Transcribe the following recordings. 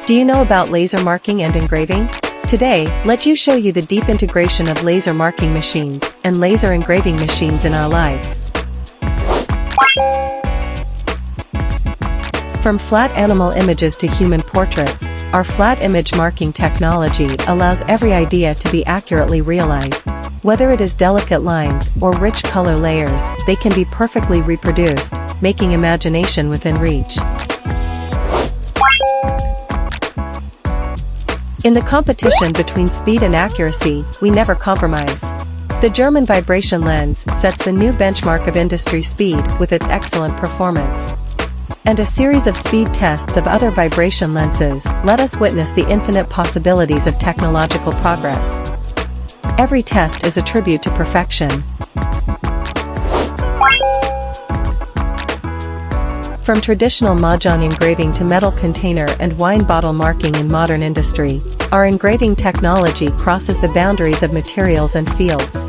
Do you know about laser marking and engraving? Today, let you show you the deep integration of laser marking machines and laser engraving machines in our lives. From flat animal images to human portraits, our flat image marking technology allows every idea to be accurately realized. Whether it is delicate lines or rich color layers, they can be perfectly reproduced, making imagination within reach. In the competition between speed and accuracy, we never compromise. The German vibration lens sets the new benchmark of industry speed with its excellent performance. And a series of speed tests of other vibration lenses let us witness the infinite possibilities of technological progress. Every test is a tribute to perfection. From traditional mahjong engraving to metal container and wine bottle marking in modern industry, our engraving technology crosses the boundaries of materials and fields.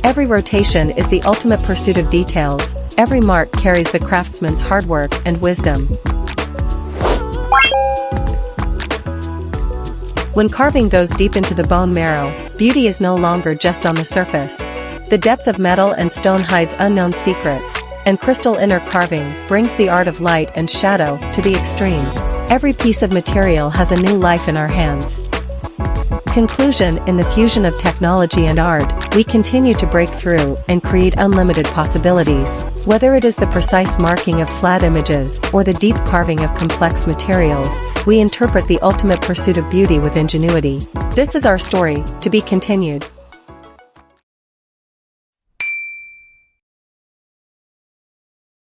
Every rotation is the ultimate pursuit of details, every mark carries the craftsman's hard work and wisdom. When carving goes deep into the bone marrow, beauty is no longer just on the surface. The depth of metal and stone hides unknown secrets, and crystal inner carving brings the art of light and shadow to the extreme. Every piece of material has a new life in our hands. Conclusion: in the fusion of technology and art, we continue to break through and create unlimited possibilities. Whether it is the precise marking of flat images or the deep carving of complex materials, we interpret the ultimate pursuit of beauty with ingenuity. This is our story, to be continued.